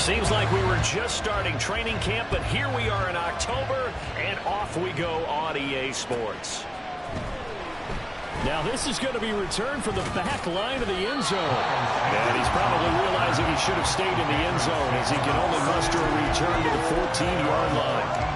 Seems like we were just starting training camp, but here we are in October, and off we go on EA Sports. Now this is going to be returned from the back line of the end zone. And he's probably realizing he should have stayed in the end zone as he can only muster a return to the 14-yard line.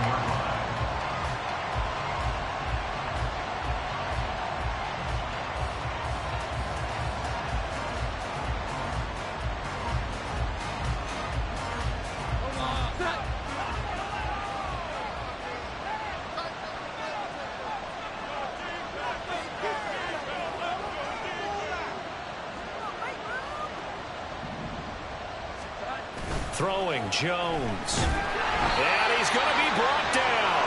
Throwing Jones. And he's going to be brought down.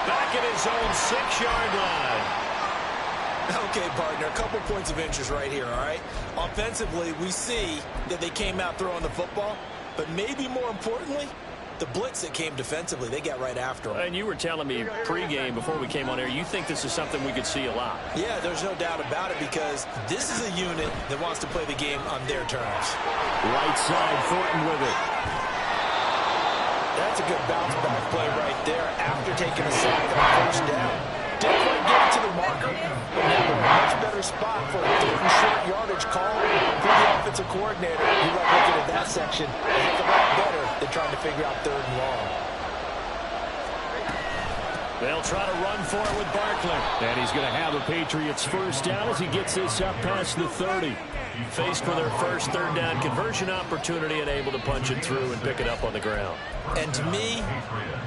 Back at his own 6-yard line. Okay, partner, a couple points of interest right here, all right? Offensively, we see that they came out throwing the football, but maybe more importantly, the blitz that came defensively, they got right after him. And you were telling me pregame before we came on air, you think this is something we could see a lot. Yeah, there's no doubt about it because this is a unit that wants to play the game on their terms. Right side, Thornton with it. That's a good bounce back play right there after taking a sack on first down. Didn't quite get it to the marker, but now a much better spot for a third and short yardage call for the offensive coordinator. He liked looking at that section a heck of a lot better than trying to figure out third and long. They'll try to run for it with Barkley. And he's going to have a Patriots first down as he gets this up past the 30. Faced for their first third down conversion opportunity and able to punch it through and pick it up on the ground. And to me,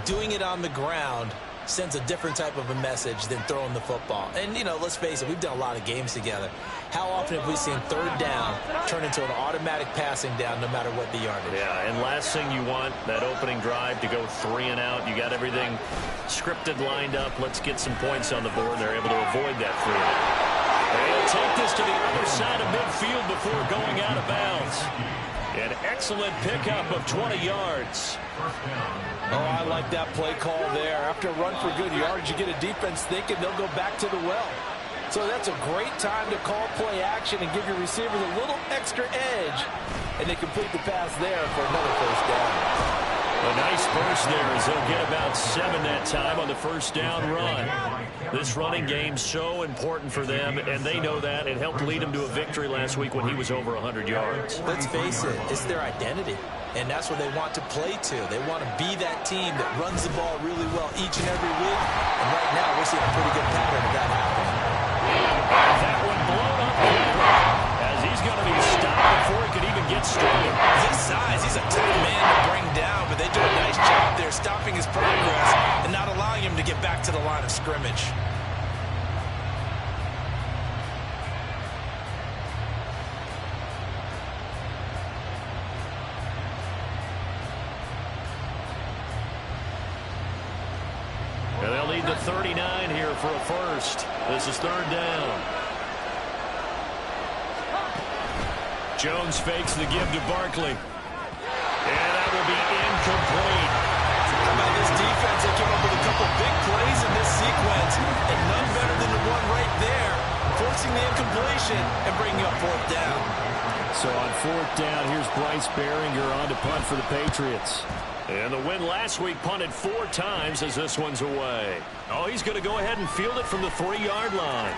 doing it on the ground sends a different type of a message than throwing the football. And, you know, let's face it, we've done a lot of games together. How often have we seen third down turn into an automatic passing down no matter what the yardage? Yeah, and last thing you want, that opening drive to go 3 and out. You got everything scripted, lined up. Let's get some points on the board. They're able to avoid that 3 and out. They'll take this to the other side of midfield before going out of bounds. An excellent pickup of 20 yards. Oh, I like that play call there. After a run for good yardage, you get a defense thinking they'll go back to the well. So that's a great time to call play action and give your receivers a little extra edge. And they complete the pass there for another first down. A nice burst there as they'll get about 7 that time on the first down run. This running game's so important for them, and they know that. It helped lead them to a victory last week when he was over 100 yards. Let's face it, it's their identity, and that's what they want to play to. They want to be that team that runs the ball really well each and every week, and right now we're seeing a pretty good pattern of that happening. That one blown up as he's going to be stopped before he could even get started. His size, he's a tough man to bring down, but they do a nice job there stopping his progress and not allowing him to get back to the line of scrimmage. And they'll need the 39 here for a first. This is third down. Jones fakes the give to Barkley. And that will be incomplete. How about this defense? They came up with a couple big plays in this sequence, and none better than the one right there, forcing the incompletion and bringing up fourth down. So on fourth down, here's Bryce Behringer on to punt for the Patriots. And the win last week punted 4 times as this one's away. Oh, he's going to go ahead and field it from the 3-yard line.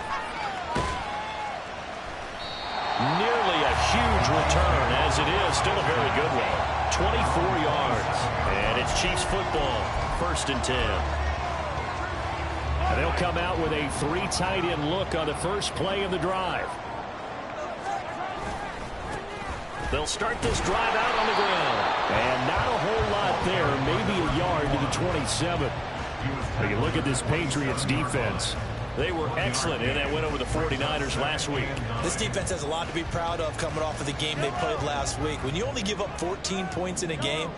Nearly a huge return, as it is. Still a very good one. 24 yards. And it's Chiefs football. First and 10. And they'll come out with a 3 tight end look on the first play of the drive. They'll start this drive out on the ground. And not a whole lot there. Maybe a yard to the 27. But you look at this Patriots defense. They were excellent in that win over the 49ers last week. This defense has a lot to be proud of coming off of the game they played last week. When you only give up 14 points in a game,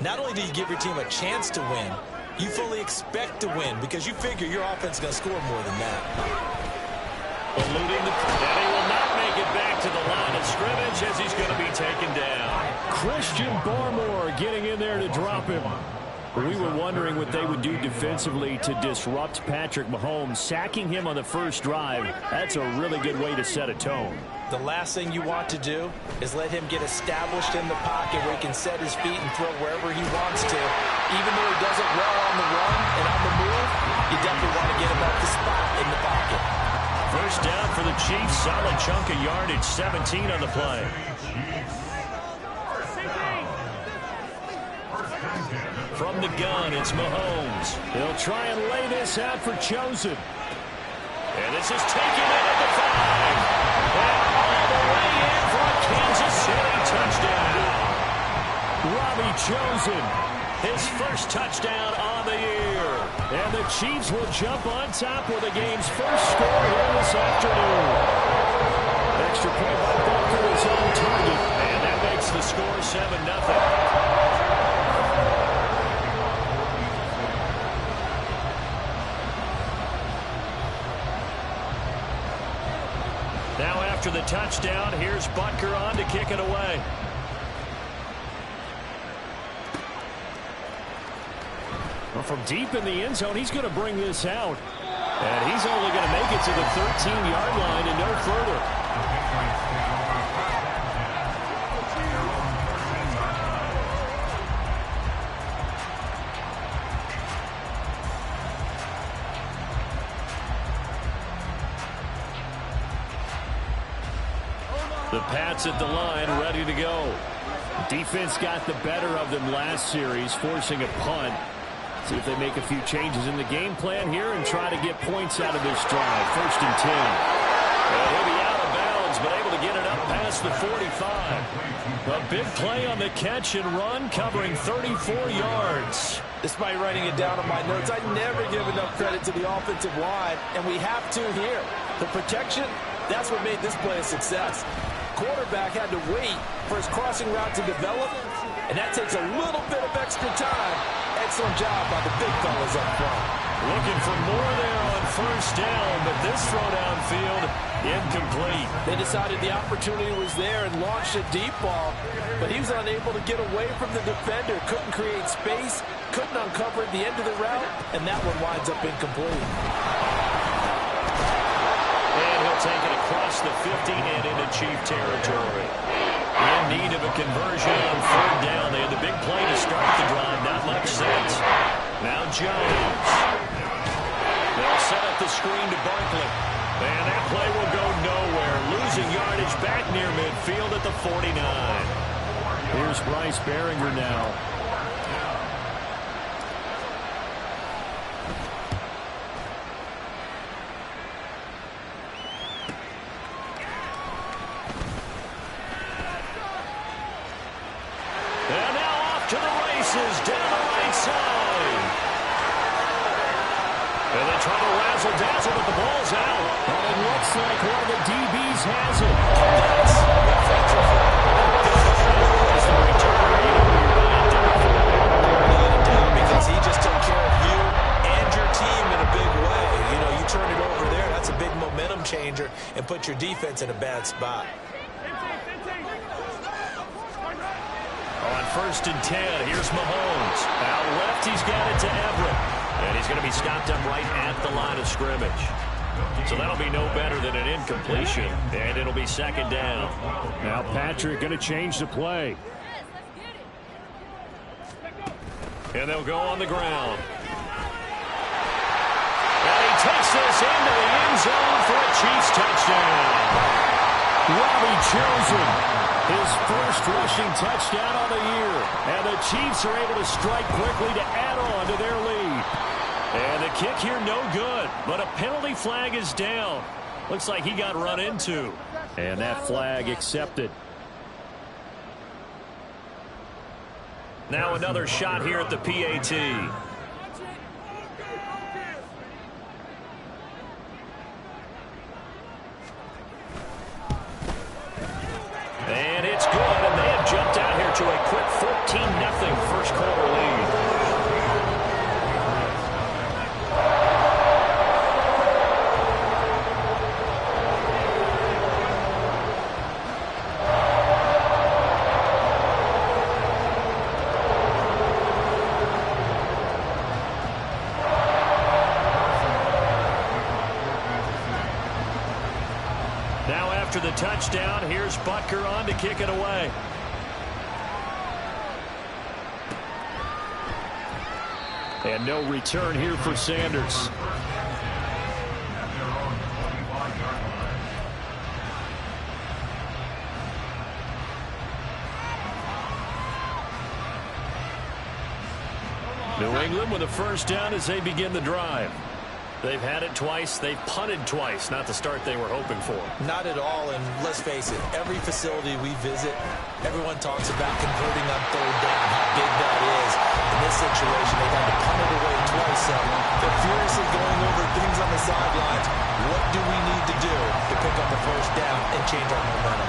not only do you give your team a chance to win, you fully expect to win because you figure your offense is going to score more than that. Eluding the... And he will not make it back to the line of scrimmage as he's going to be taken down. Christian Barmore getting in there to drop him. We were wondering what they would do defensively to disrupt Patrick Mahomes. Sacking him on the first drive, that's a really good way to set a tone. The last thing you want to do is let him get established in the pocket where he can set his feet and throw wherever he wants to. Even though he does it well on the run and on the move, you definitely want to get him off the spot in the pocket. First down for the Chiefs. Solid chunk of yardage, 17 on the play. From the gun, it's Mahomes. He'll try and lay this out for Chosen. And this is taken in at the 5. And all the way in for a Kansas City touchdown. Robbie Chosen, his first touchdown on the year. And the Chiefs will jump on top with the game's first score here this afternoon. Extra point by Butker is on target. And that makes the score 7-0. Now after the touchdown, here's Butker on to kick it away. Well, from deep in the end zone, he's going to bring this out. And he's only going to make it to the 13-yard line and no further. The Pats at the line, ready to go. Defense got the better of them last series, forcing a punt. See if they make a few changes in the game plan here and try to get points out of this drive. 1st and 10. Well, he'll be out of bounds, but able to get it up past the 45. A big play on the catch and run, covering 34 yards. Despite writing it down on my notes, I never give enough credit to the offensive line, and we have to here. The protection, that's what made this play a success. Quarterback had to wait for his crossing route to develop, and that takes a little bit of extra time. Excellent job by the big fellas up front. Looking for more there on 1st down, but this throw downfield incomplete. They decided the opportunity was there and launched a deep ball, but he was unable to get away from the defender, couldn't create space, couldn't uncover at the end of the route, and that one winds up incomplete. And he'll take it across the 50 and into Chief territory. In need of a conversion on 3rd down. They had the big play to start the drive. Not much sense. Now Jones. They'll set up the screen to Barkley. And that play will go nowhere. Losing yardage back near midfield at the 49. Here's Bryce Behringer now. Down the right side. And they try to razzle-dazzle, but the ball's out. And it looks like one of the DBs has it. That's offensive. As the returner, you know you're really down because he just took care of you and your team in a big way. You know, you turn it over there, that's a big momentum changer and put your defense in a bad spot. On 1st and 10, here's Mahomes. Out left, he's got it to Everett. And he's going to be stopped up right at the line of scrimmage. So that'll be no better than an incompletion. And it'll be 2nd down. Now Patrick going to change the play. And they'll go on the ground. And he takes this into the end zone for a Chiefs touchdown. Robbie Chosen. His first rushing touchdown on the year. And the Chiefs are able to strike quickly to add on to their lead. And the kick here no good. But a penalty flag is down. Looks like he got run into. And that flag accepted. Now another shot here at the PAT. And it's good, and they have jumped out here to a quick 14-0 first quarter lead. after the touchdown. Here's Butker on to kick it away. And no return here for Sanders. New England with a first down as they begin the drive. They've had it twice. They've punted twice. Not the start they were hoping for. Not at all, and let's face it, every facility we visit, everyone talks about converting on third down, how big that is. In this situation, they've had to punt it away twice, so they're furiously going over things on the sidelines. What do we need to do to pick up the first down and change our momentum?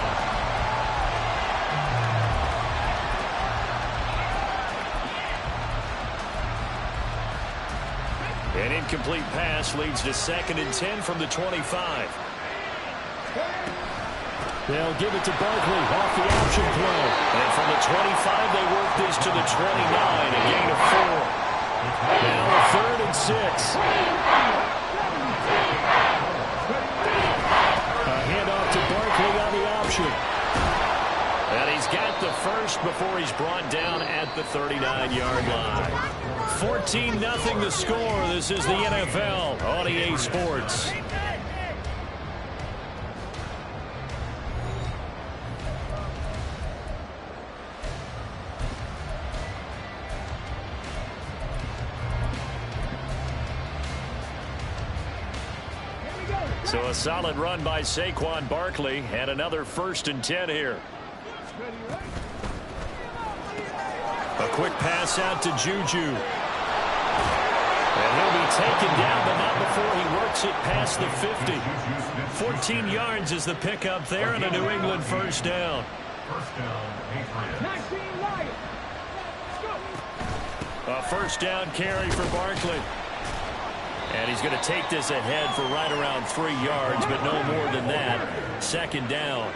An incomplete pass leads to 2nd and 10 from the 25. They'll give it to Barkley off the option play. And from the 25, they work this to the 29, a gain of 4. Now a 3rd and 6. A handoff to Barkley on the option. And he's got the first before he's brought down at the 39-yard line. 14-0 the score. This is the NFL on EA Sports. So a solid run by Saquon Barkley and another 1st and 10 here. A quick pass out to Juju. And he'll be taken down, but not before he works it past the 50. 14 yards is the pickup there, and a New England first down. A first down carry for Barkley. And he's going to take this ahead for right around 3 yards, but no more than that. 2nd down.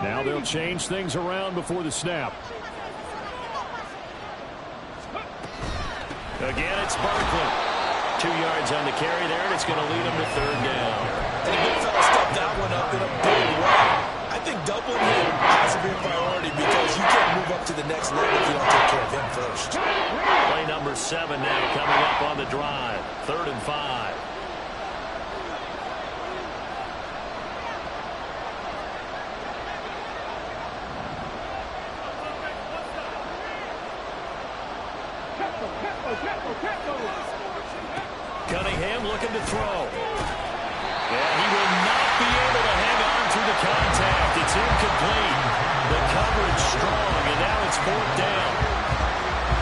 Now they'll change things around before the snap. Again, it's Barkley. 2 yards on the carry there, and it's going to lead him to 3rd down. And the big fella stuffed that one up in a big way. I think doubling him has to be a priority because you can't move up to the next level if you don't take care of him first. Play number 7 now coming up on the drive. 3rd and 5. Cunningham looking to throw. And he will not be able to hang on through the contact. It's incomplete. The coverage strong, and now it's 4th down.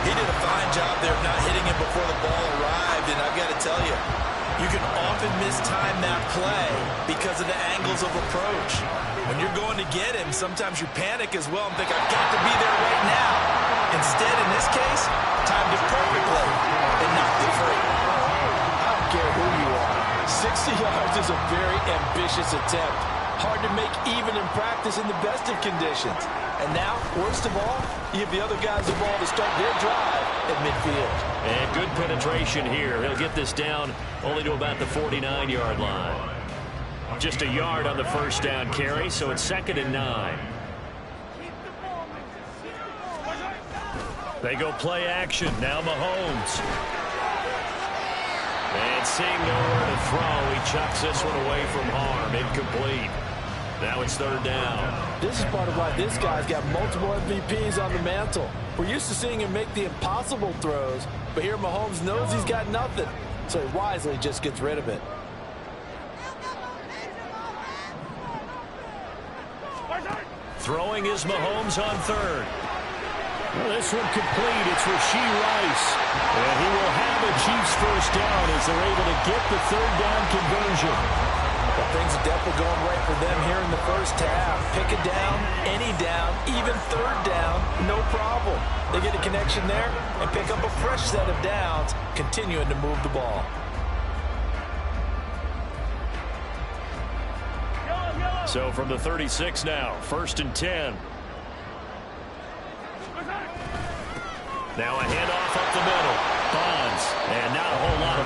He did a fine job there of not hitting him before the ball arrived, and I've got to tell you, you can often mistime that play because of the angles of approach. When you're going to get him, sometimes you panic as well and think, I've got to be there right now. Instead, in this case, timed it perfectly and knocked it free. I don't care who you are. 60 yards is a very ambitious attempt. Hard to make even in practice in the best of conditions. And now, worst of all, you give the other guys the ball to start their drive at midfield. And good penetration here. He'll get this down only to about the 49-yard line. Just a yard on the first down carry, so it's 2nd and 9. They go play action. Now Mahomes. And seeing nowhere to throw, he chucks this one away from harm. Incomplete. Now it's 3rd down. This is part of why this guy's got multiple MVPs on the mantle. We're used to seeing him make the impossible throws, but here Mahomes knows he's got nothing, so he wisely just gets rid of it. Throwing is Mahomes on 3rd. Well, this one complete. It's Rashee Rice. And he will have a Chiefs first down as they're able to get the 3rd down conversion. Well, things are definitely going right for them here in the first half. Pick a down, any down, even 3rd down, no problem. They get a connection there and pick up a fresh set of downs, continuing to move the ball. So from the 36 now, 1st and 10. Now a handoff up the middle. Bonds. And not a whole lot of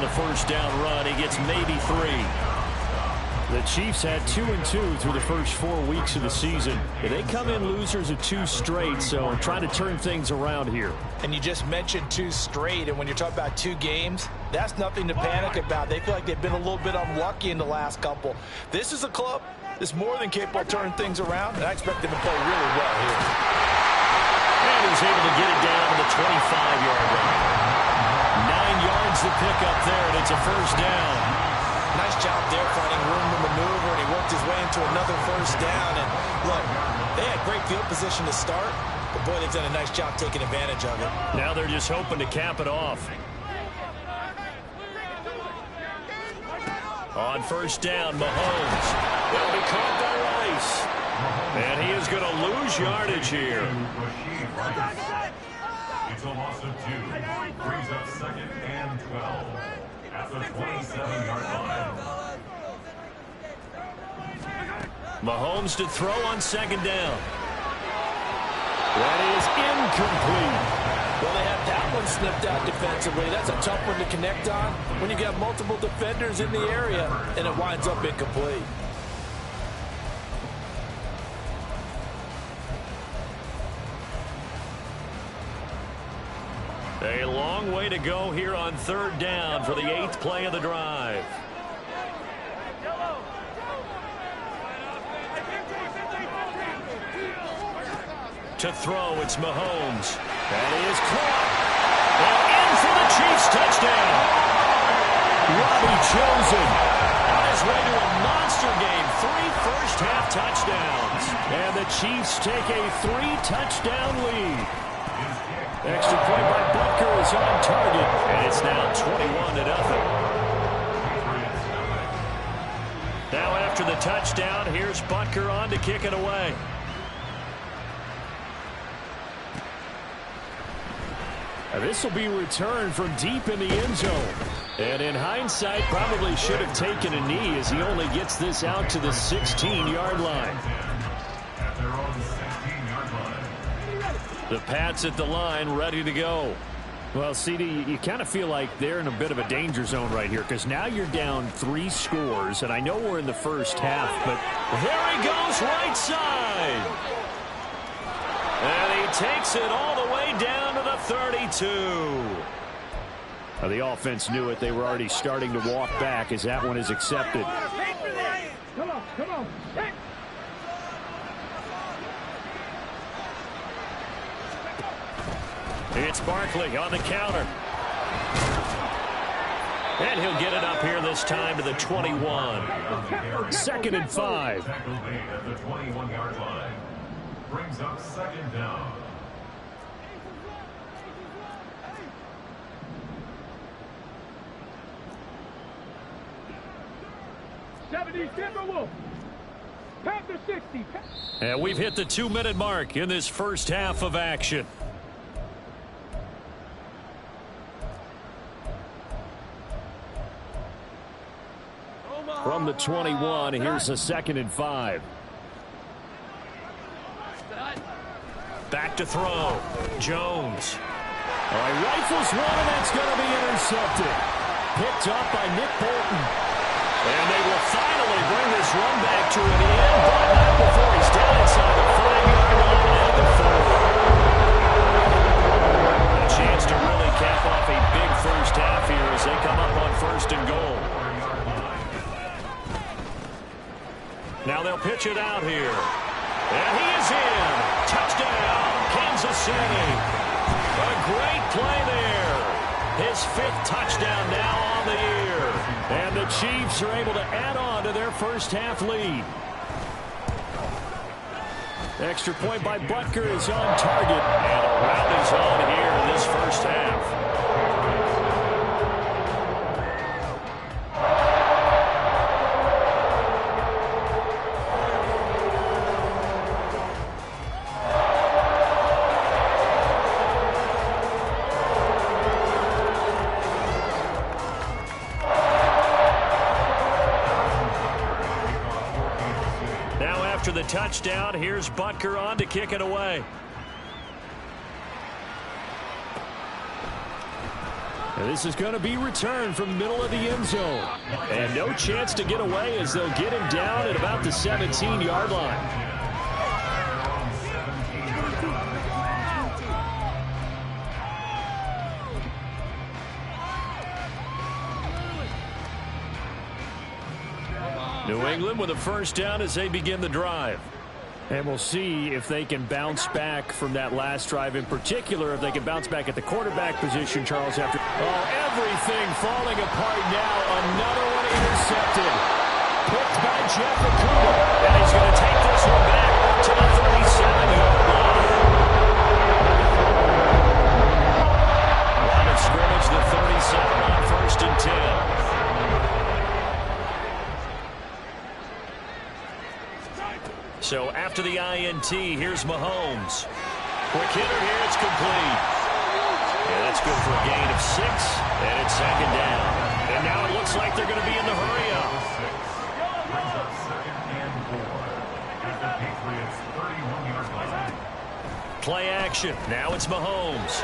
the first down run. He gets maybe 3. The Chiefs had 2-2 through the first 4 weeks of the season. They come in losers of 2 straight, so trying to turn things around here. And you just mentioned 2 straight, and when you're talking about 2 games, that's nothing to panic about. They feel like they've been a little bit unlucky in the last couple. This is a club that's more than capable of turning things around, and I expect them to play really well here. And he's able to get it down to the 25-yard line. 9 yards to pick up there, and it's a first down. Nice job there finding room to maneuver, and he worked his way into another first down. And look, they had great field position to start, but boy, they've done a nice job taking advantage of it. Now they're just hoping to cap it off. On first down, Mahomes. They'll be caught by Rice. And he is going to lose yardage here. It's a loss of 2. Brings up 2nd and 12. At the 27-yard line. Mahomes to throw on 2nd down. That is incomplete. Well, they have that one snipped out defensively. That's a tough one to connect on when you got multiple defenders in the area, and it winds up incomplete. A long way to go here on 3rd down for the 8th play of the drive. To throw, it's Mahomes. That is caught. And in for the Chiefs touchdown. Robbie Chosen on his way to a monster game. 3 first-half touchdowns. And the Chiefs take a 3-touchdown lead. Extra point by Butker is on target. And it's now 21-0. Now after the touchdown, here's Butker on to kick it away. This will be returned from deep in the end zone. And in hindsight, probably should have taken a knee as he only gets this out to the 16-yard line. The Pats at the line, ready to go. Well, CD, you kind of feel like they're in a bit of a danger zone right here because now you're down 3 scores, and I know we're in the first half, but here he goes right side. And he takes it all the way down to the 32. The offense knew it. They were already starting to walk back as that one is accepted. Come on, come on. It's Barkley on the counter. And he'll get it up here this time to the 21. 2nd and 5. At the 21-yard line. Brings up 2nd down. Panther 60. And we've hit the 2-minute mark in this first half of action. From the 21, here's a 2nd and 5. Back to throw. Jones. All right, rifles one, and that's going to be intercepted. Picked up by Nick Bolton. And they will finally bring this run back to an end, but not before he's down inside the 5-yard line at the 4. A chance to really cap off a big first half here as they come up on 1st and goal. Now they'll pitch it out here. And he is in. Touchdown, Kansas City. A great play there. His 5th touchdown now on the year. And the Chiefs are able to add on to their first half lead. Extra point by Butker is on target. And a round is on here in this first half. After the touchdown, here's Butker on to kick it away. And this is going to be returned from the middle of the end zone. And no chance to get away as they'll get him down at about the 17-yard line. New England with a first down as they begin the drive. And we'll see if they can bounce back from that last drive, in particular if they can bounce back at the quarterback position, Charles, after everything falling apart now. Another one intercepted. Picked by Jeff Okuda. And he's going to take this one back to the 37-yard line. Line of scrimmage, the 37 on 1st and 10. So after the INT, here's Mahomes. Quick hitter here, it's complete. Yeah, that's good for a gain of 6, and it's 2nd down. And now it looks like they're going to be in the hurry-up. Brings up 2nd and 4 at the Patriots' 31-yard line. Play action. Now it's Mahomes.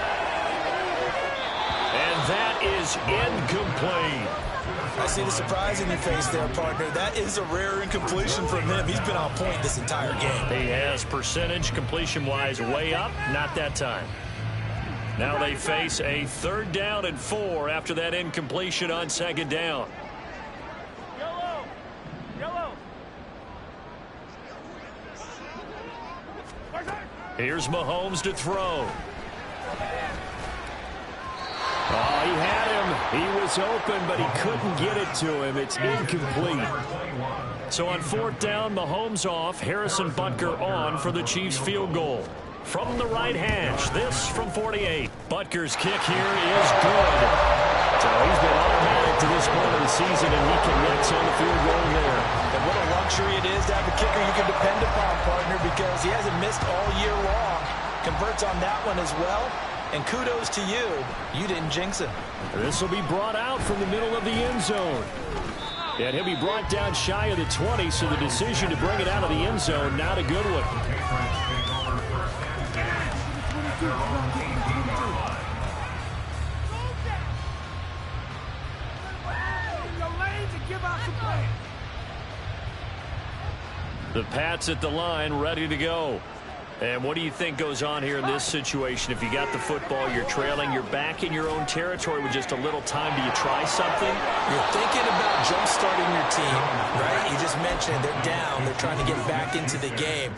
And that is incomplete. I see the surprise in your face there, partner. That is a rare incompletion from him. He's been on point this entire game. He has percentage completion-wise way up. Not that time. Now they face a 3rd down and 4 after that incompletion on 2nd down. Yellow. Here's Mahomes to throw. Oh, he had him. He was open, but he couldn't get it to him. It's incomplete. So on 4th down, Mahomes off. Harrison Butker on for the Chiefs field goal. From the right hash, this from 48. Butker's kick here is good. So he's been automatic to this point of the season, and he connects on the field goal there. And what a luxury it is to have a kicker you can depend upon, partner, because he hasn't missed all year long. Converts on that one as well. And kudos to you. You didn't jinx him. This will be brought out from the middle of the end zone. And he'll be brought down shy of the 20, so the decision to bring it out of the end zone, not a good one. The Pats at the line, ready to go. And what do you think goes on here in this situation? If you got the football, you're trailing, you're back in your own territory with just a little time. Do you try something? You're thinking about jump-starting your team, right? You just mentioned they're down. They're trying to get back into the game.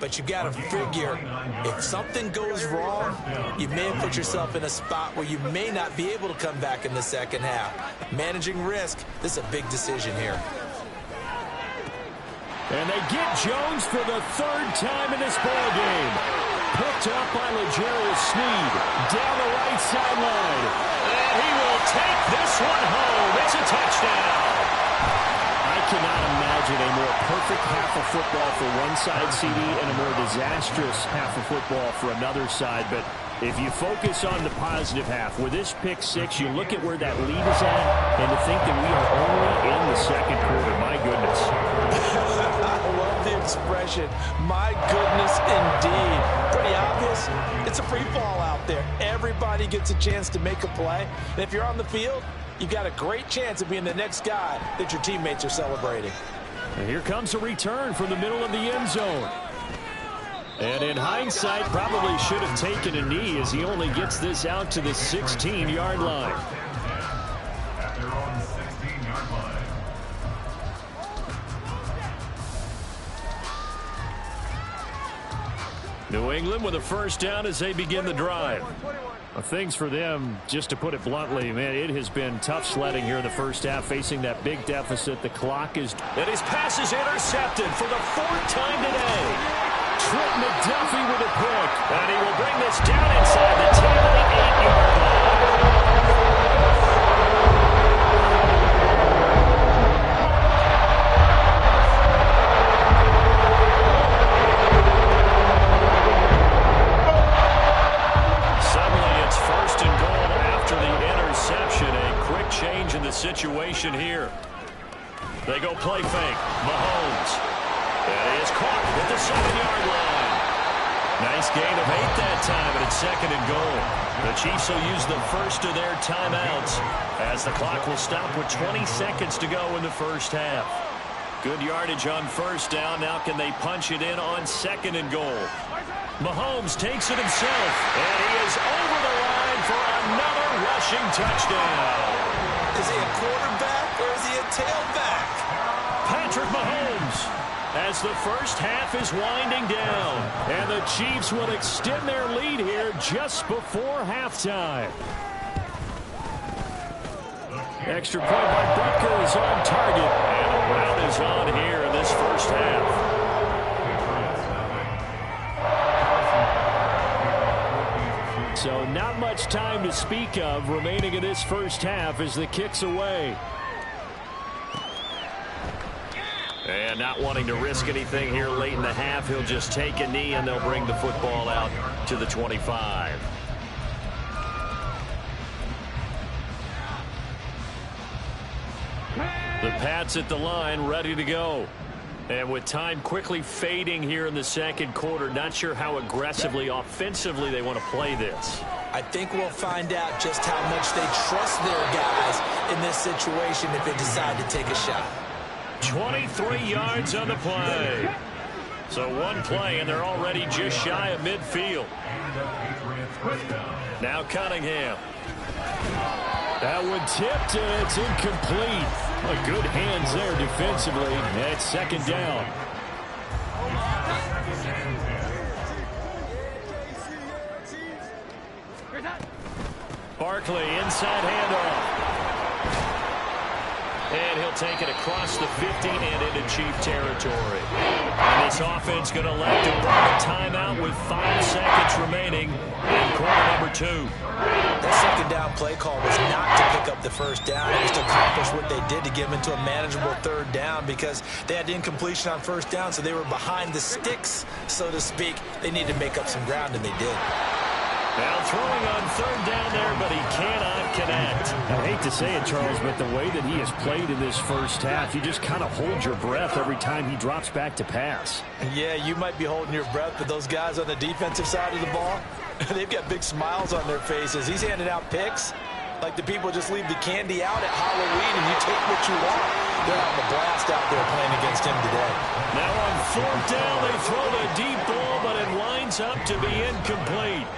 But you got to figure, if something goes wrong, you may have put yourself in a spot where you may not be able to come back in the second half. Managing risk, this is a big decision here. And they get Jones for the 3rd time in this ball game. Picked up by L'Jarius Sneed down the right sideline. And he will take this one home. It's a touchdown. I cannot imagine a more perfect half of football for one side, CD, and a more disastrous half of football for another side. But if you focus on the positive half, with this pick 6, you look at where that lead is at, and to think that we are only in the 2nd quarter, my goodness. I love the expression, my goodness indeed. Pretty obvious. It's a free fall out there. Everybody gets a chance to make a play. And if you're on the field, you've got a great chance of being the next guy that your teammates are celebrating. And here comes a return from the middle of the end zone. And in hindsight, probably should have taken a knee as he only gets this out to the 16-yard line. At their own 16-yard line. New England with a first down as they begin the drive. Well, things for them, just to put it bluntly, man, it has been tough sledding here in the first half, facing that big deficit. The clock is... And his pass is intercepted for the 4th time today. Trent McDuffie with a pick. And he will bring this down inside the 10 of the 8-yard line. Change in the situation here. They go play fake. Mahomes. And he is caught at the 7-yard line. Nice gain of 8 that time, and it's 2nd and goal. The Chiefs will use the first of their timeouts as the clock will stop with 20 seconds to go in the first half. Good yardage on first down. Now can they punch it in on 2nd and goal? Mahomes takes it himself, and he is over the line for another rushing touchdown. Is he a quarterback or is he a tailback? Patrick Mahomes, as the first half is winding down, and the Chiefs will extend their lead here just before halftime. Extra point by Butker is on target, and a rout is on here in this first half. So not much time to speak of remaining in this first half as the kick's away. And not wanting to risk anything here late in the half, he'll just take a knee and they'll bring the football out to the 25. The Pats at the line, ready to go. And with time quickly fading here in the second quarter, not sure how aggressively, offensively they want to play this. I think we'll find out just how much they trust their guys in this situation if they decide to take a shot. 23 yards on the play. So one play, and they're already just shy of midfield. Now Cunningham. That one tipped, and it's incomplete. Good hands there defensively. That's 2nd down. Barkley, inside handoff. And he'll take it across the 50 and into Chief territory. And this offense going to elect to burn a timeout with 5 seconds remaining in quarter number 2. That 2nd down play call was not to pick up the first down. It was to accomplish what they did to get them into a manageable 3rd down because they had incompletion on first down, so they were behind the sticks, so to speak. They needed to make up some ground, and they did. Now throwing on 3rd down there, but he cannot connect. I hate to say it, Charles, but the way that he has played in this first half, you just kind of hold your breath every time he drops back to pass. Yeah, you might be holding your breath, but those guys on the defensive side of the ball, they've got big smiles on their faces. He's handing out picks like the people just leave the candy out at Halloween and you take what you want. They're having a blast out there playing against him today. Now on 4th down, they throw the deep ball, but it winds up to be incomplete.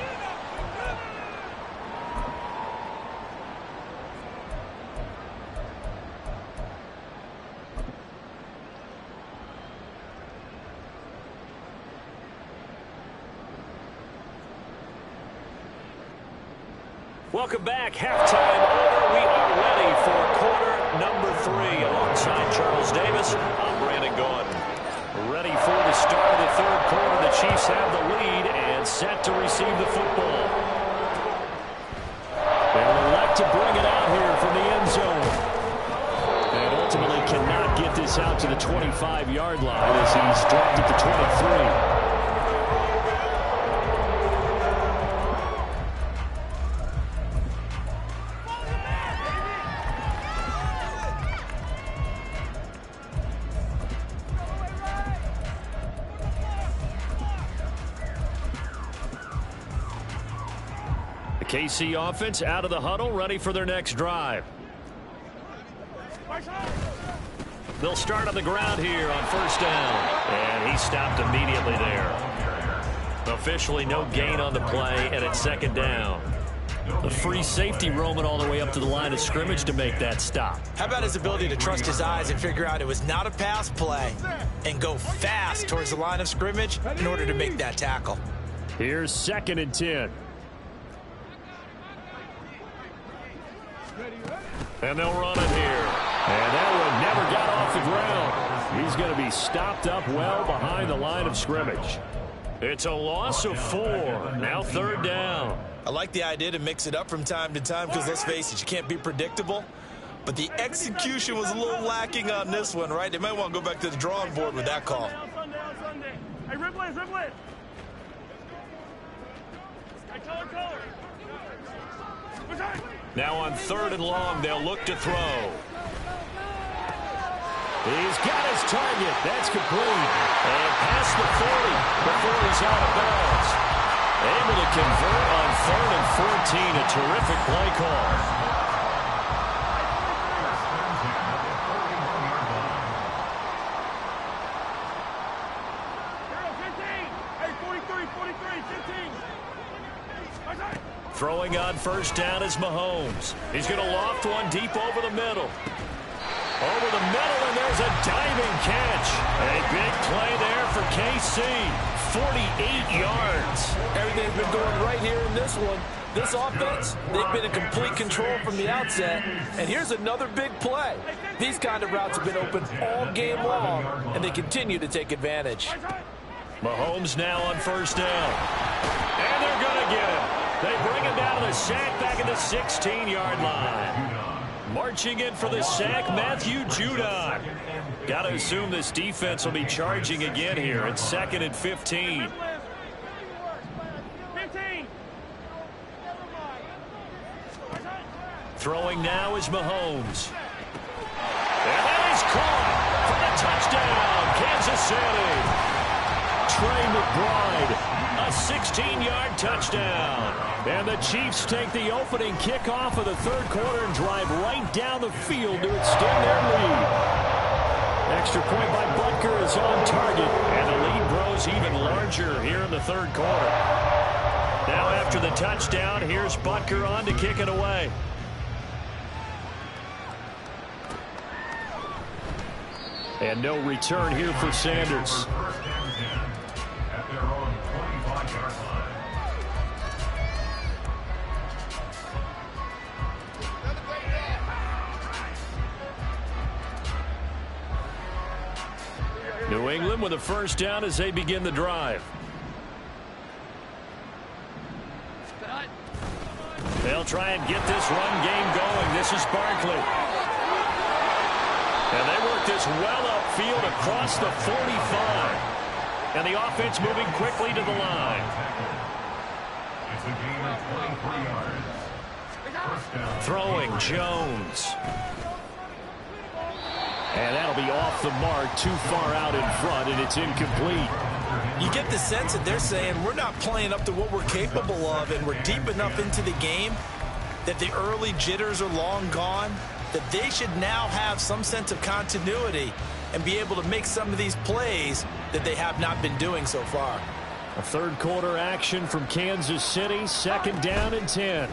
Welcome back. Halftime over. We are ready for quarter number 3. Alongside Charles Davis, I'm Brandon Gordon. Ready for the start of the 3rd quarter. The Chiefs have the lead and set to receive the football. They'll elect to bring it out here from the end zone. And ultimately cannot get this out to the 25-yard line as he's dropped at the 23. KC offense out of the huddle, ready for their next drive. They'll start on the ground here on 1st down. And he stopped immediately there. Officially no gain on the play, and it's 2nd down. The free safety roaming all the way up to the line of scrimmage to make that stop. How about his ability to trust his eyes and figure out it was not a pass play and go fast towards the line of scrimmage in order to make that tackle. Here's 2nd and 10. And they'll run it here. And that one never got off the ground. He's going to be stopped up well behind the line of scrimmage. It's a loss of 4. Now 3rd down. I like the idea to mix it up from time to time because, let's face it, you can't be predictable. But the execution was a little lacking on this one, right? They might want to go back to the drawing board with that call. Hey, rip it. Now on 3rd and long, they'll look to throw. He's got his target. That's complete. And past the 40 before he's out of bounds. Able to convert on 3rd and 14. A terrific play call. Throwing on first down is Mahomes. He's going to loft one deep over the middle. Over the middle, and there's a diving catch. A big play there for KC. 48 yards. Everything's been going right here in this one. This offense, they've been in complete control from the outset. And here's another big play. These kind of routes have been open all game long, and they continue to take advantage. Mahomes now on first down. And they're going to get him. They bring him down to the sack back at the 16-yard line. Marching in for the sack, Matthew Judon. Got to assume this defense will be charging again here. It's 2nd and 15. Throwing now is Mahomes. And that is caught for the touchdown, Kansas City. Trey McBride, a 16-yard touchdown. And the Chiefs take the opening kickoff of the 3rd quarter and drive right down the field to extend their lead. Extra point by Butker is on target, and the lead grows even larger here in the 3rd quarter. Now after the touchdown, here's Butker on to kick it away. And no return here for Sanders. At their own 25-yard line. New England with a first down as they begin the drive. They'll try and get this run game going. This is Barkley. And they work this well upfield across the 45. And the offense moving quickly to the line. It's a gain of 23 yards. First down. Throwing Jones. And that'll be off the mark, too far out in front, and it's incomplete. You get the sense that they're saying we're not playing up to what we're capable of, and we're deep enough into the game that the early jitters are long gone, that they should now have some sense of continuity and be able to make some of these plays that they have not been doing so far. A 3rd quarter action from Kansas City, 2nd down and 10.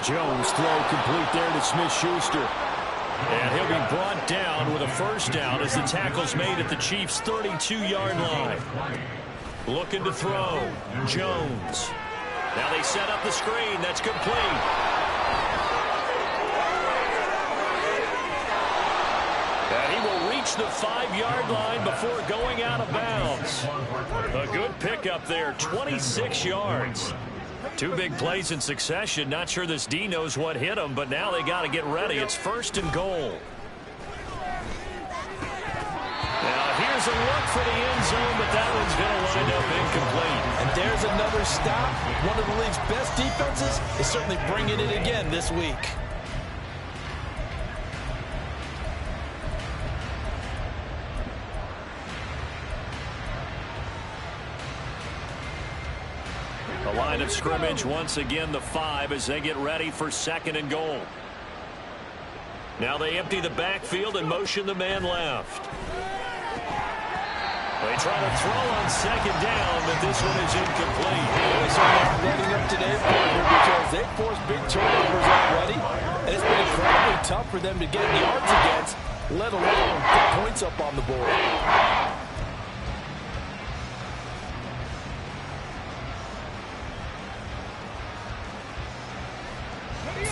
Jones throw complete there to Smith-Schuster. And he'll be brought down with a first down as the tackle's made at the Chiefs' 32-yard line. Looking to throw. Jones. Now they set up the screen. That's complete. And he will reach the 5-yard line before going out of bounds. A good pickup there, 26 yards. 2 big plays in succession. Not sure this D knows what hit him, but now they got to get ready. It's 1st and goal. Now here's a look for the end zone, but that one's going to wind up incomplete. And there's another stop. One of the league's best defenses is certainly bringing it again this week. The line of scrimmage, once again, the 5 as they get ready for 2nd and goal. Now they empty the backfield and motion the man left. They try to throw on 2nd down, but this one is incomplete. They certainly aren't letting up today, partner, because they've forced big turnovers already, and it's been incredibly tough for them to get yards against, let alone put points up on the board.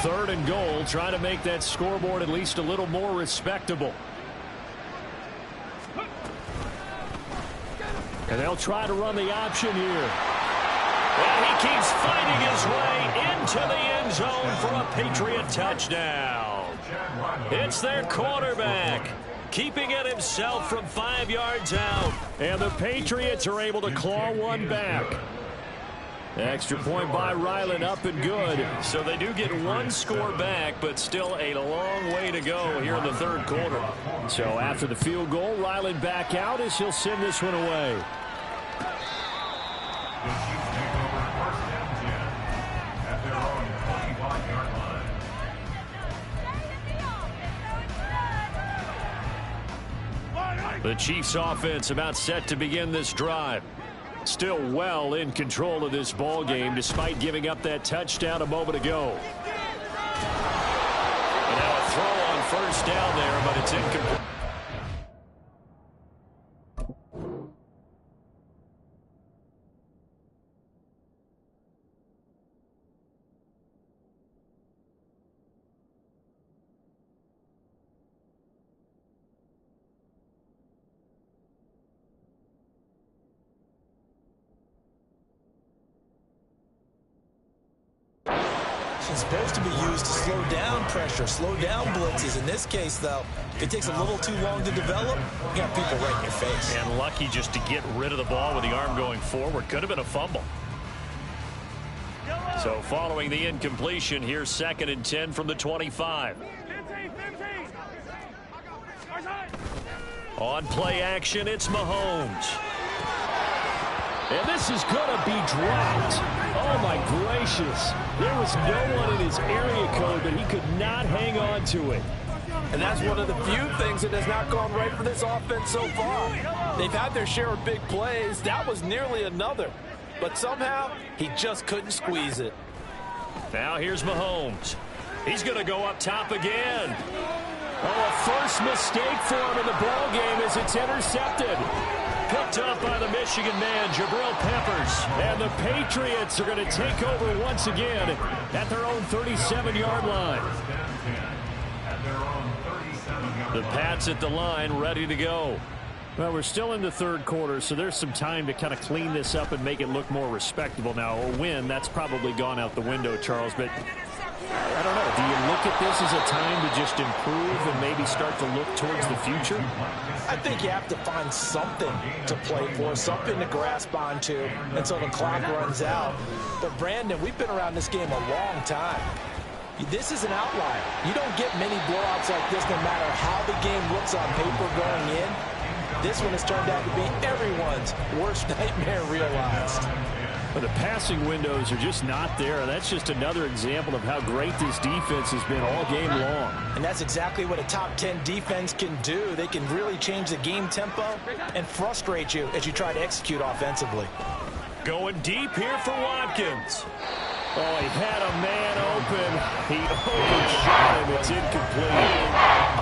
3rd and goal, trying to make that scoreboard at least a little more respectable. And they'll try to run the option here. Well, he keeps fighting his way into the end zone for a Patriot touchdown. It's their quarterback, keeping it himself from 5 yards out. And the Patriots are able to claw one back. Extra point by Ryland, up and good. So they do get one score back, but still a long way to go here in the third quarter. So after the field goal, Ryland back out as he'll send this one away. The Chiefs take over first and 10 at their own 25-yard line. The Chiefs offense about set to begin this drive. Still well in control of this ball game despite giving up that touchdown a moment ago. And now a throw on first down there, but it's incomplete. It's supposed to be used to slow down pressure, slow down blitzes. In this case, though, if it takes a little too long to develop, you got people right in your face. And lucky just to get rid of the ball with the arm going forward. Could have been a fumble. So following the incompletion, here's 2nd and 10 from the 25. On play action, it's Mahomes. And this is going to be dropped. Oh, my gracious. There was no one in his area code, but he could not hang on to it. And that's one of the few things that has not gone right for this offense so far. They've had their share of big plays. That was nearly another. But somehow, he just couldn't squeeze it. Now here's Mahomes. He's going to go up top again. Oh, a first mistake for him in the ball game as it's intercepted. Picked up by the Michigan man, Jabril Peppers. And the Patriots are going to take over once again at their own 37-yard line. The Pats at the line, ready to go. Well, we're still in the third quarter, so there's some time to kind of clean this up and make it look more respectable now. A win, that's probably gone out the window, Charles, but I don't know. Do you look at this as a time to just improve and maybe start to look towards the future? I think you have to find something to play for, something to grasp onto until the clock runs out. But, Brandon, we've been around this game a long time. This is an outlier. You don't get many blowouts like this no matter how the game looks on paper going in. This one has turned out to be everyone's worst nightmare realized. But the passing windows are just not there. That's just another example of how great this defense has been all game long. And that's exactly what a top 10 defense can do. They can really change the game tempo and frustrate you as you try to execute offensively. Going deep here for Watkins. Oh, he had a man open. He overshot him. It's incomplete.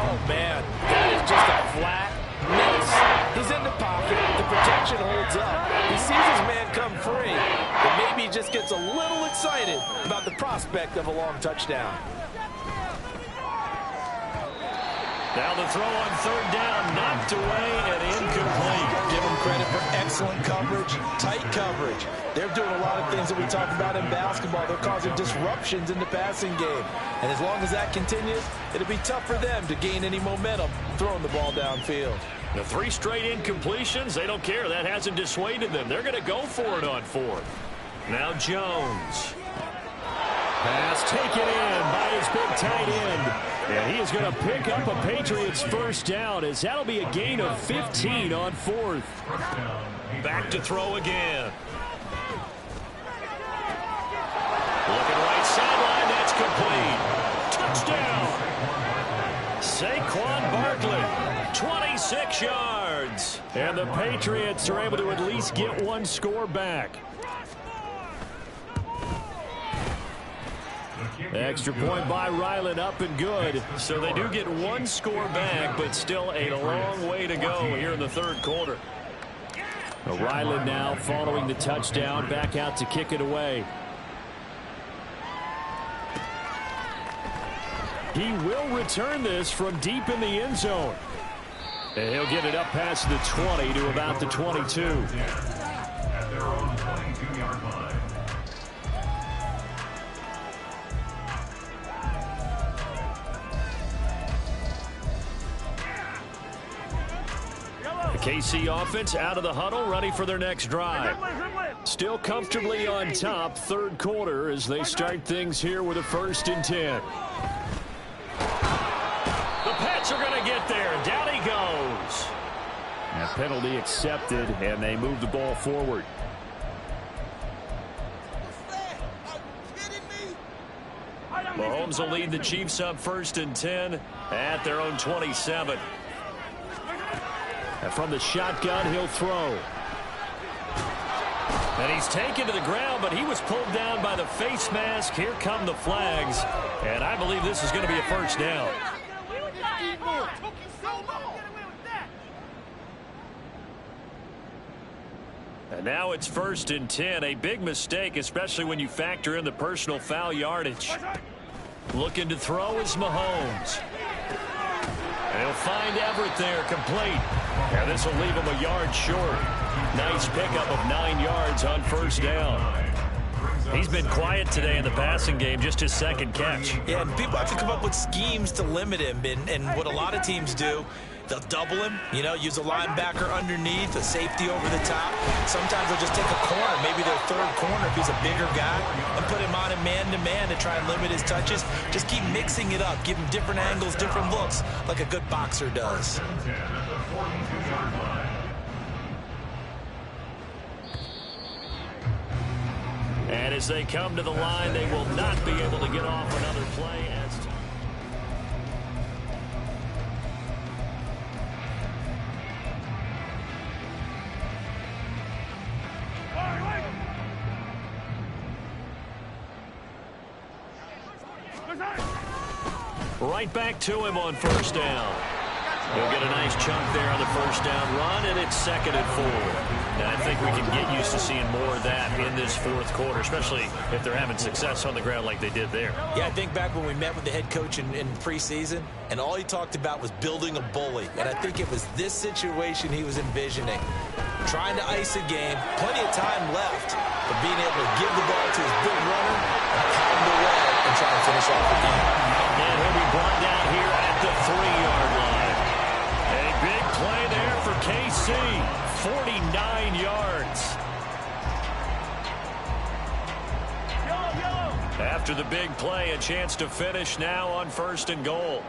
Oh, man. That is just a flat miss. He's in the pocket. The protection holds up. He sees his man come free, but maybe he just gets a little excited about the prospect of a long touchdown. Now the throw on third down, knocked away and incomplete. Give them credit for excellent coverage, tight coverage. They're doing a lot of things that we talk about in basketball. They're causing disruptions in the passing game. And as long as that continues, it'll be tough for them to gain any momentum throwing the ball downfield. The 3 straight incompletions, they don't care. That hasn't dissuaded them. They're going to go for it on 4th. Now Jones. Pass taken in by his big tight end. And he is going to pick up a Patriots first down as that'll be a gain of 15 on 4th. Back to throw again. Looking right sideline, that's complete. Touchdown. Saquon Barkley, 26 yards. And the Patriots are able to at least get one score back. Extra point by Ryland, up and good. So they do get one score back, but still a long way to go here in the third quarter. Ryland now following the touchdown, back out to kick it away. He will return this from deep in the end zone. And he'll get it up past the 20 to about the 22. At their own 22-yard line. The KC offense out of the huddle, ready for their next drive. Still comfortably on top, third quarter, as they start things here with a 1st and 10. The Pats are going to get there. Down he goes. A penalty accepted, and they move the ball forward. Mahomes will lead the Chiefs up 1st and 10 at their own 27. And from the shotgun, he'll throw. And he's taken to the ground, but he was pulled down by the face mask. Here come the flags, and I believe this is going to be a 1st down. And now it's 1st and 10. A big mistake, especially when you factor in the personal foul yardage. Looking to throw is Mahomes. And he'll find Everett there, complete. And this will leave him a yard short. Nice pickup of 9 yards on 1st down. He's been quiet today in the passing game, just his 2nd catch. Yeah, and people have to come up with schemes to limit him. And what a lot of teams do, they'll double him, use a linebacker underneath, a safety over the top. Sometimes they'll just take a corner, maybe their 3rd corner if he's a bigger guy, and put him on a man-to-man to try and limit his touches. Just keep mixing it up, give him different angles, different looks, like a good boxer does. And as they come to the line, they will not be able to get off another play. Right back to him on 1st down. He'll get a nice chunk there on the 1st down run, and it's 2nd and 4. And I think we can get used to seeing more of that in this 4th quarter, especially if they're having success on the ground like they did there. Yeah, I think back when we met with the head coach in preseason, and all he talked about was building a bully. And I think it was this situation he was envisioning. Trying to ice a game, plenty of time left, but being able to give the ball to his big runner and pound away and try to finish off the game. And he'll be brought down here at the 3-yard line. A big play there for KC. 49 yards. After the big play, a chance to finish now on 1st and goal.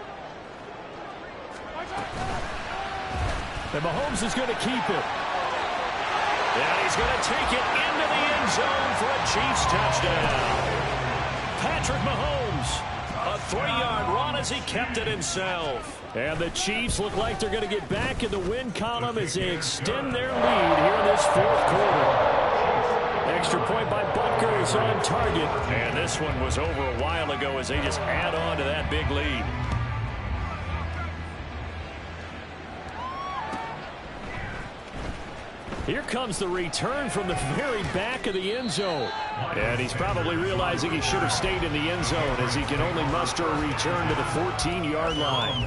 And Mahomes is going to keep it. And he's going to take it into the end zone for a Chiefs touchdown. Patrick Mahomes, a 3-yard run as he kept it himself. And the Chiefs look like they're going to get back in the win column as they extend their lead here in this 4th quarter. Extra point by Butker is on target. And this one was over a while ago as they just add on to that big lead. Here comes the return from the very back of the end zone. And he's probably realizing he should have stayed in the end zone as he can only muster a return to the 14-yard line.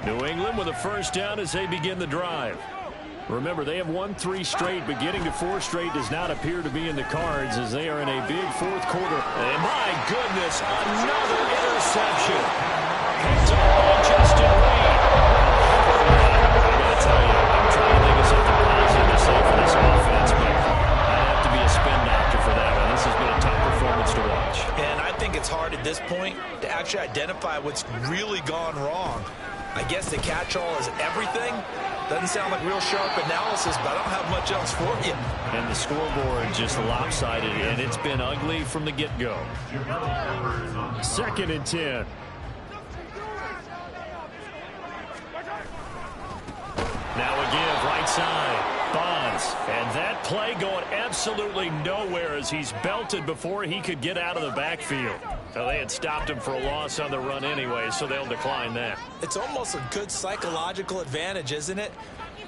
New England with a 1st down as they begin the drive. Remember, they have won 3 straight, but getting to 4 straight does not appear to be in the cards as they are in a big 4th quarter. And my goodness, another interception. Picked up by Justin Reed. I got to tell you, I'm trying to think of something positive to say for this offense, but I'd have to be a spin doctor for that one. This has been a tough performance to watch. And I think it's hard at this point to actually identify what's really gone wrong. I guess the catch-all is everything. Doesn't sound like real sharp analysis, but I don't have much else for you. And the scoreboard just lopsided, and it's been ugly from the get-go. 2nd and 10. Now a give, right side. Bonds. And that play going absolutely nowhere as he's belted before he could get out of the backfield. Well, they had stopped him for a loss on the run anyway, so they'll decline that. It's almost a good psychological advantage, isn't it?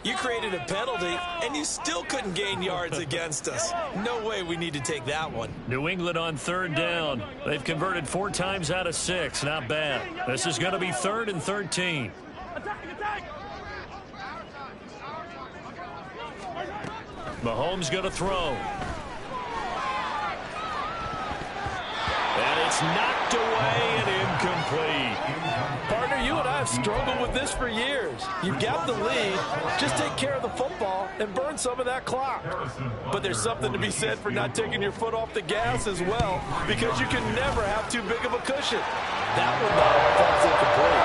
You created a penalty, and you still couldn't gain yards against us. No way we need to take that one. New England on 3rd down. They've converted 4 times out of 6. Not bad. This is going to be 3rd and 13. Mahomes going to throw. And it's knocked away and incomplete. Partner, you and I I've struggled with this for years. You've got the lead. Just take care of the football and burn some of that clock. But there's something to be said for not taking your foot off the gas as well, because you can never have too big of a cushion. That one, though, falls incomplete.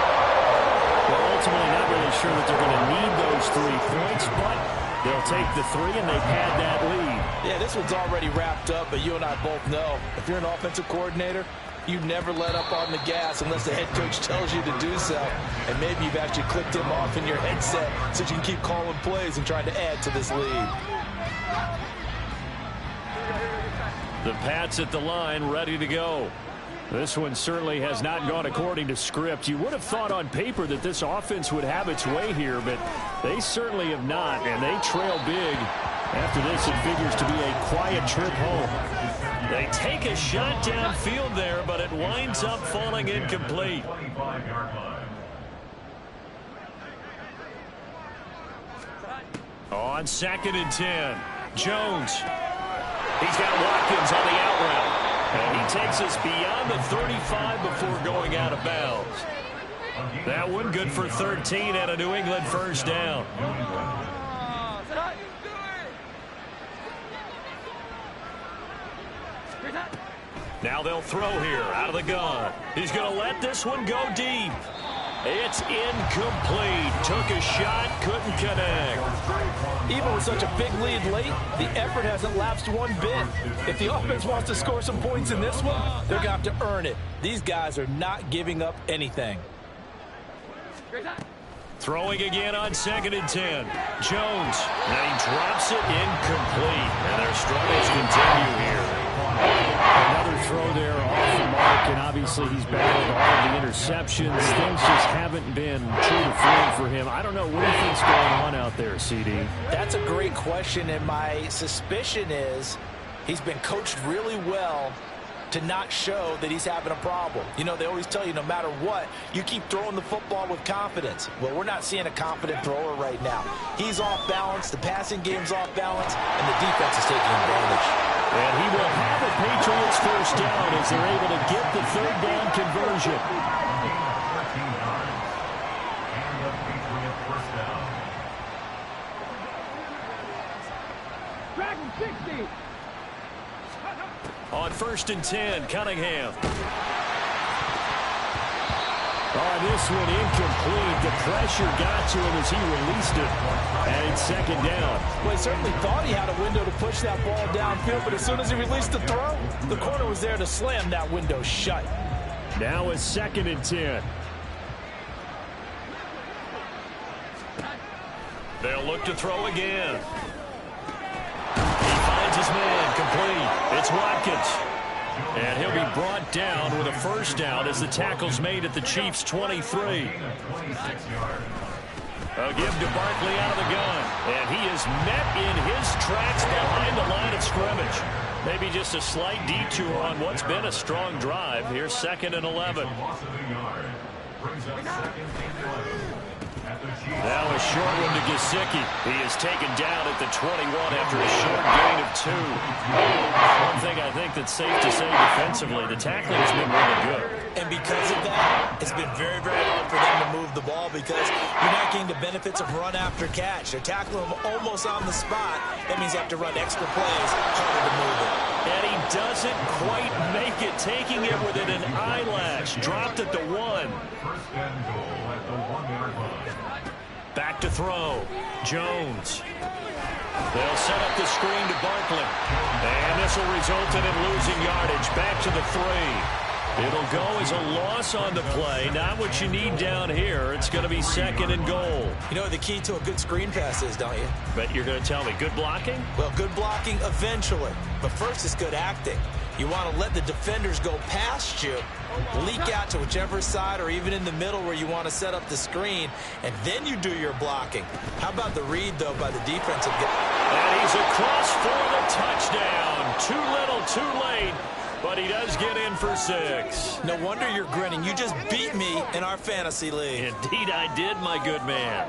Well, ultimately, not really sure that they're going to need those 3 points, but they'll take the 3 and they pad that lead. Yeah, this one's already wrapped up, but you and I both know if you're an offensive coordinator, you never let up on the gas unless the head coach tells you to do so. And maybe you've actually clicked him off in your headset so you can keep calling plays and trying to add to this lead. The Pats at the line, ready to go. This one certainly has not gone according to script. You would have thought on paper that this offense would have its way here, but they certainly have not, and they trail big. After this, it figures to be a quiet trip home. They take a shot downfield there, but it winds up falling incomplete. 25-yard line. On 2nd and 10, Jones. He's got Watkins on the out route. And he takes us beyond the 35 before going out of bounds. That one good for 13 and a New England first down. Now they'll throw here out of the gun. He's going to let this one go deep. It's incomplete. Took a shot, couldn't connect. Even with such a big lead late, the effort hasn't lapsed one bit. If the offense wants to score some points in this one, they're going to have to earn it. These guys are not giving up anything. Throwing again on 2nd and 10. Jones. And he drops it incomplete. And their struggles continue here. Another throw there off the mark, and obviously he's battled all of the interceptions. Things just haven't been true to form for him. I don't know what do you think's going on out there, CD? That's a great question, and my suspicion is he's been coached really well to not show that he's having a problem. You know, they always tell you no matter what, you keep throwing the football with confidence. Well, we're not seeing a confident thrower right now. He's off balance, the passing game's off balance, and the defense is taking advantage. And he will have a Patriots first down as they're able to get the 3rd down conversion. And the Patriot first down. Dragon 60. On 1st and 10, Cunningham. Oh, this one incomplete. The pressure got to him as he released it. And it's 2nd down. Well, he certainly thought he had a window to push that ball downfield, but as soon as he released the throw, the corner was there to slam that window shut. Now it's 2nd and 10. They'll look to throw again. He finds his man, complete. It's Watkins. And he'll be brought down with a first down as the tackle's made at the Chiefs' 23. A give to Barkley out of the gun. And he is met in his tracks behind the line of scrimmage. Maybe just a slight detour on what's been a strong drive. Here's 2nd and 11. Now a short one to Gesicki. He is taken down at the 21 after a short gain of 2. One thing I think that's safe to say defensively, the tackling has been really good. And because of that, it's been very, very hard for them to move the ball because you're not getting the benefits of run after catch. They're tackling him almost on the spot. That means you have to run extra plays, harder to move it. And he doesn't quite make it, taking it within an eyelash. Dropped at the 1. First and goal at the 1-yard line. Back to throw. Jones. They'll set up the screen to Barkley. And this will result in him losing yardage. Back to the 3. It'll go as a loss on the play. Not what you need down here. It's going to be 2nd and goal. You know what the key to a good screen pass is, don't you? But you're going to tell me good blocking? Well, good blocking eventually. But first it's good acting. You want to let the defenders go past you, leak out to whichever side or even in the middle where you want to set up the screen, and then you do your blocking. How about the read, though, by the defensive guy? And he's across for the touchdown. Too little, too late. But he does get in for 6. No wonder you're grinning. You just beat me in our fantasy league. Indeed I did, my good man.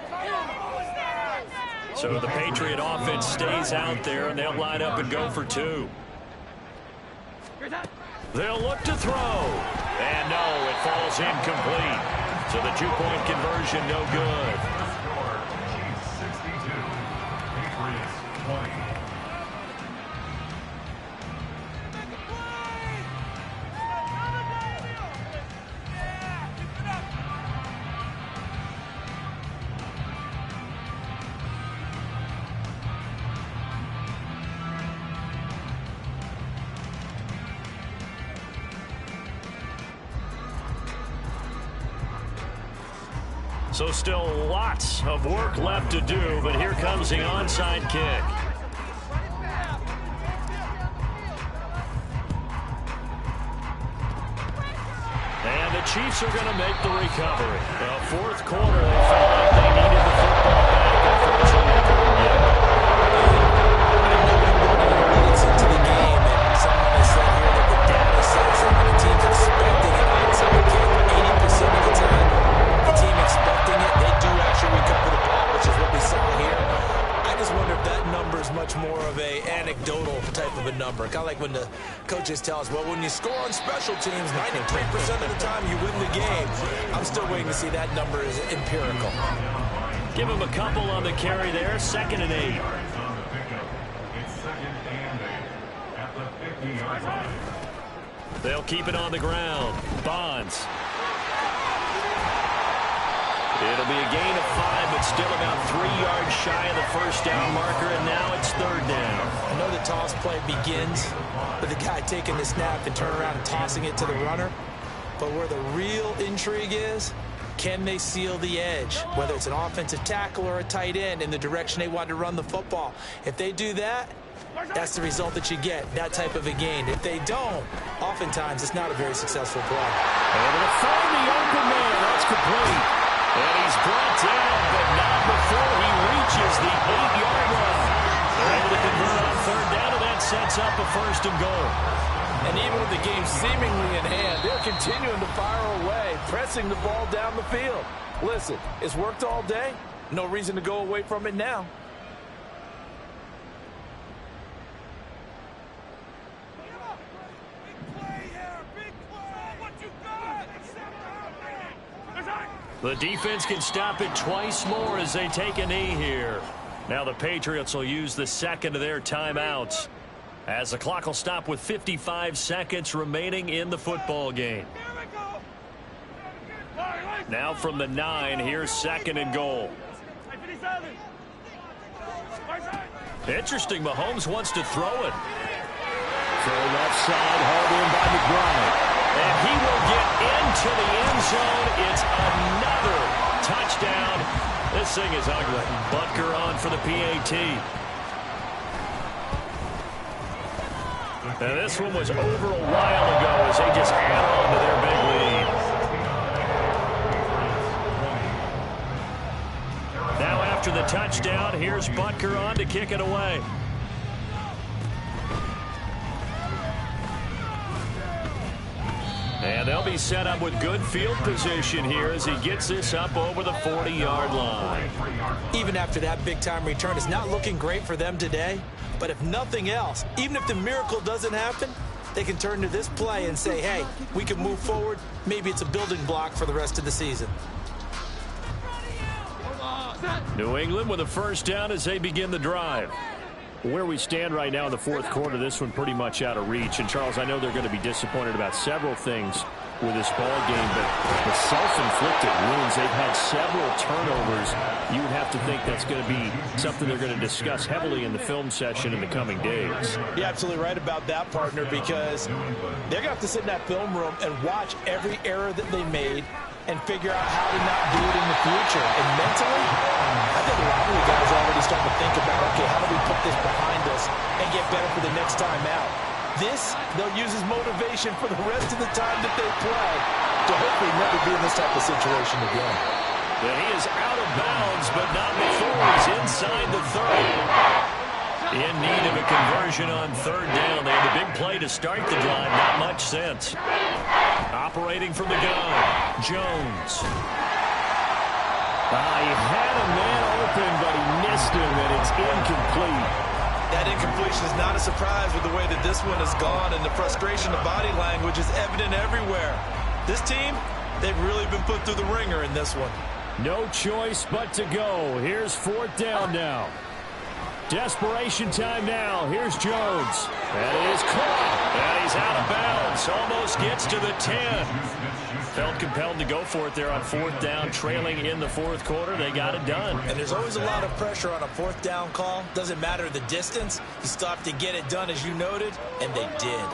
So the Patriot offense stays out there, and they'll line up and go for 2. They'll look to throw. And no, it falls incomplete. So the two-point conversion, no good. Score, Chiefs 62, Patriots 20. So still lots of work left to do, but here comes the onside kick. And the Chiefs are going to make the recovery. The fourth quarter, they felt like they needed the football back. Unfortunately, they couldn't get it. I know we wanted minutes into the game, and someone has said here that the data says that when the team's expecting an onside kick, 80% of the time, the team expecting it, they do actually recover the ball, which is what we saw here. I just wonder if that number is much more of a anecdotal type of a number. Kind of like when the coaches tell us, well, when you score on special teams, 93% of the time you win the game. I'm still waiting to see that number is empirical. Give him a couple on the carry there, 2nd and 8. Yards on the pickup. It's 2nd and 8 at the 50-yard line. They'll keep it on the ground. Bonds. It'll be a gain of 5, but still about 3 yards shy of the first down marker, and now it's 3rd down. I know the toss play begins with the guy taking the snap and turn around and tossing it to the runner. But where the real intrigue is, can they seal the edge, whether it's an offensive tackle or a tight end in the direction they want to run the football? If they do that, that's the result that you get, that type of a gain. If they don't, oftentimes it's not a very successful play. Able to find the open man. That's complete. And he's brought down, but not before he reaches the 8-yard line. They're able to convert on 3rd down, and that sets up a 1st and goal. And even with the game seemingly in hand, they're continuing to fire away, pressing the ball down the field. Listen, it's worked all day. No reason to go away from it now. The defense can stop it twice more as they take a knee here. Now the Patriots will use the 2nd of their timeouts, as the clock will stop with 55 seconds remaining in the football game. Now from the 9, here's 2nd and goal. Interesting, Mahomes wants to throw it. Throw left side, hauled in by McBride. And he will get into the end zone. It's another touchdown. This thing is ugly. Butker on for the PAT. And this one was over a while ago as they just add on to their big lead. Now after the touchdown, here's Butker on to kick it away. And they'll be set up with good field position here as he gets this up over the 40-yard line. Even after that big-time return, it's not looking great for them today. But if nothing else, even if the miracle doesn't happen, they can turn to this play and say, hey, we can move forward. Maybe it's a building block for the rest of the season. New England with a 1st down as they begin the drive. Where we stand right now in the 4th quarter, this one pretty much out of reach. And, Charles, I know they're going to be disappointed about several things with this ball game, but the self-inflicted wounds, they've had several turnovers. You would have to think that's going to be something they're going to discuss heavily in the film session in the coming days. You're absolutely right about that, partner, because they're going to have to sit in that film room and watch every error that they made and figure out how to not do it in the future. And mentally, I think a lot of the guys are already starting to think about, okay, how do we put this behind us and get better for the next time out? This, they'll use as motivation for the rest of the time that they play to hopefully never be in this type of situation again. But he is out of bounds, but not before he's inside the 30. In need of a conversion on 3rd down. They had a big play to start the drive, not much sense. Operating from the gun, Jones. He had a man open, but he missed him, and it's incomplete. That incompletion is not a surprise with the way that this one has gone, and the frustration of body language is evident everywhere. This team, They've really been put through the ringer in this one. No choice but to go. Here's 4th down now. Desperation time now. Here's Jones. That is caught. And he's out of bounds. Almost gets to the 10. Felt compelled to go for it there on 4th down, trailing in the 4th quarter. They got it done. And there's always a lot of pressure on a 4th down call. Doesn't matter the distance. You still have to get it done, as you noted, and they did.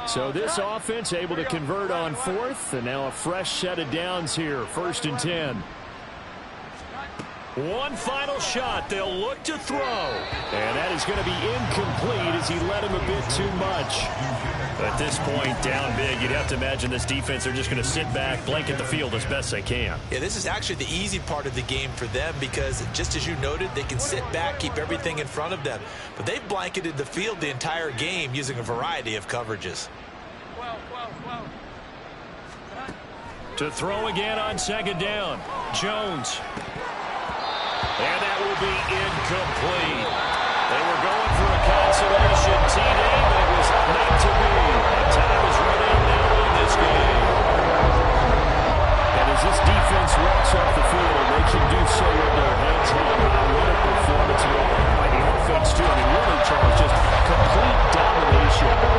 So this offense able to convert on 4th, and now a fresh set of downs here. 1st and 10. One final shot. They'll look to throw. And that is going to be incomplete as he led him a bit too much. At this point, down big, you'd have to imagine this defense, they're just going to sit back, blanket the field as best they can. Yeah, this is actually the easy part of the game for them because, just as you noted, they can sit back, keep everything in front of them. But they've blanketed the field the entire game using a variety of coverages. To throw again on 2nd down. Jones. And that will be incomplete. They were going for a consolation TD, but it was not to be. And time is running now in this game. And as this defense walks off the field, they can do so with their heads held high. What a performance by the offense, too. I mean, really, Charles, just complete domination.